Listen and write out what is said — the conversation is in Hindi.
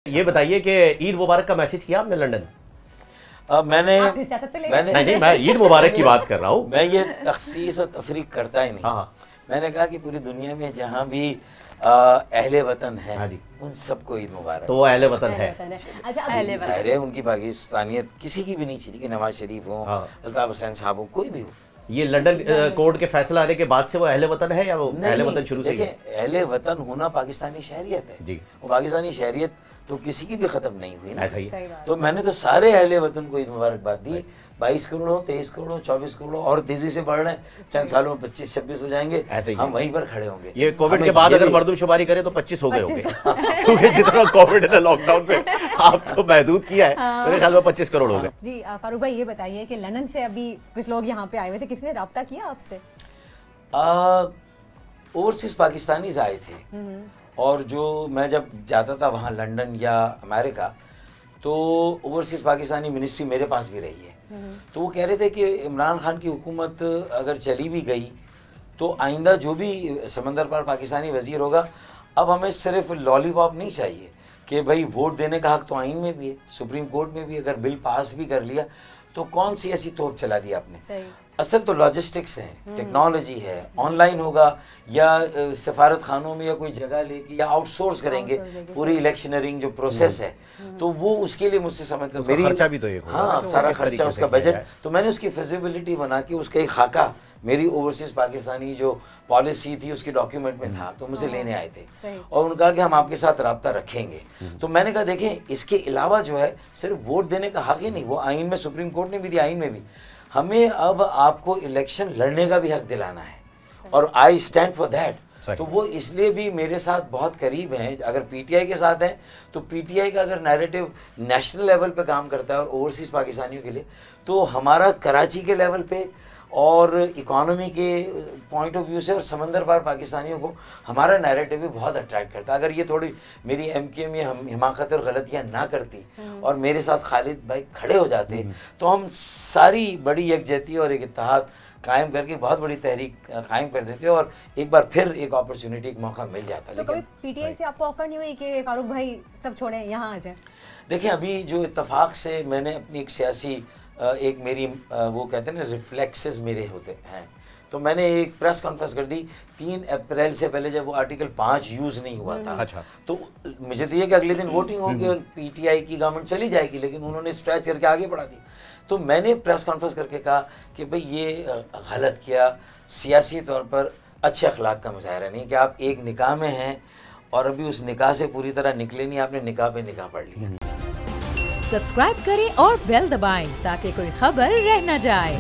ये बताइए कि ईद मुबारक का मैसेज किया आपने लंदन? मैंने नहीं, मैं ईद मुबारक की बात कर रहा हूँ। मैं ये तखसीस और तफरीक करता ही नहीं। हाँ। मैंने कहा कि पूरी दुनिया में जहाँ भी अहले वतन है, हाँ उन सबको ईद मुबारक। तो वो अहले वतन है। अच्छा, जाहिर है उनकी पाकिस्तानियत किसी की भी नहीं चाहिए कि नवाज शरीफ हो, अल्ताफ हुसैन साहब हो, कोई भी हो। ये लंदन कोर्ट के फैसला आने के बाद से वो अहले वतन है या वो अहले वतन शुरू से? देखिए, अहले वतन होना पाकिस्तानी शहरियत है जी। वो पाकिस्तानी शहरियत तो किसी की भी खत्म नहीं हुई ना। ऐसा ही है। तो मैंने तो सारे अहले वतन को ईद मुबारकबाद दी। 22 करोड़ हो, 23 करोड़ हो, 24 करोड़ हो, और तेजी से बढ़ रहे हैं। चंद सालों में 25-26 हो जाएंगे, हम वहीं पर खड़े होंगे। ये कोविड के बाद अगर मर्दमशुमारी करें तो 25 हो गए होंगे, क्योंकि जितना कोविड ने लॉकडाउन में आपको महदूद किया है, मेरे ख्याल में 25 करोड़ हो गए। जी फारूक भाई, ये बताइए कि लंदन से अभी कुछ लोग यहाँ पे आए हुए थे, किसने राब्ता किया आपसे? ओवरसीज पाकिस्तानीज आए थे, और जो मैं जब जाता था वहाँ लंदन या अमेरिका, तो ओवरसीज पाकिस्तानी मिनिस्ट्री मेरे पास भी रही है। तो वो कह रहे थे कि इमरान खान की हुकूमत अगर चली भी गई तो आइंदा जो भी समंदर पार पाकिस्तानी वजीर होगा, अब हमें सिर्फ लॉलीपॉप नहीं चाहिए कि भाई वोट देने का हक तो आइन में भी है, सुप्रीम कोर्ट में भी। अगर बिल पास भी कर लिया तो कौन सी ऐसी तोप चला दी आपने? असल तो लॉजिस्टिक्स है, टेक्नोलॉजी है, ऑनलाइन होगा या सफारत खानों में या कोई जगह लेके या आउटसोर्स करेंगे पूरी इलेक्शनरिंग जो प्रोसेस है, तो वो उसके लिए मुझसे समझ कर मेरी खर्चा भी तो एक हाँ सारा खर्चा उसका बजट, तो मैंने उसकी फिजिबिलिटी बना के उसका एक खाका मेरी ओवरसीज पाकिस्तानी जो पॉलिसी थी उसके डॉक्यूमेंट में था, तो मुझे लेने आए थे और उन्होंने कहा कि हम आपके साथ रब्ता रखेंगे। तो मैंने कहा देखें, इसके अलावा जो है सिर्फ वोट देने का हक ही नहीं, वो आइन में सुप्रीम कोर्ट ने भी दिया, आइन में भी हमें अब आपको इलेक्शन लड़ने का भी हक दिलाना है, और आई स्टैंड फॉर दैट। तो वो इसलिए भी मेरे साथ बहुत करीब हैं। अगर पीटीआई के साथ हैं तो पीटीआई का अगर नैरेटिव नेशनल लेवल पे काम करता है और ओवरसीज पाकिस्तानियों के लिए, तो हमारा कराची के लेवल पे और इकोनॉमी के पॉइंट ऑफ व्यू से और समंदर पार पाकिस्तानियों को हमारा नैरेटिव भी बहुत अट्रैक्ट करता है। अगर ये थोड़ी मेरी एमकेएम या हिमाकत और गलतियाँ ना करती और मेरे साथ खालिद भाई खड़े हो जाते, तो हम सारी बड़ी यकजहती और एक इत्तेहाद कायम करके बहुत बड़ी तहरीक कायम कर देते और एक बार फिर एक अपॉर्चुनिटी, एक मौका मिल जाता। तो कभी पीटीआई से आपको ऑफर नहीं हुई कि फारूक भाई सब छोड़ें यहाँ आ जाएं? देखिए, अभी जो इत्तेफाक से मैंने अपनी एक सियासी एक मेरी वो कहते हैं ना रिफ्लेक्सेस मेरे होते हैं, तो मैंने एक प्रेस कॉन्फ्रेंस कर दी 3 अप्रैल से पहले, जब वो आर्टिकल 5 यूज़ नहीं हुआ था। अच्छा। तो मुझे तो ये कि अगले दिन वोटिंग होगी और पीटीआई की गवर्नमेंट चली जाएगी, लेकिन उन्होंने स्ट्रेच करके आगे बढ़ा दी। तो मैंने प्रेस कॉन्फ्रेंस करके कहा कि भाई ये गलत किया, सियासी तौर पर अच्छे अखलाक का मुजाहरा नहीं कि आप एक निकाह में हैं और अभी उस निकाह से पूरी तरह निकले नहीं, आपने निकाह पे निकाह पढ़ लिया। सब्सक्राइब करें और बेल दबाएं ताकि कोई खबर रह न जाए।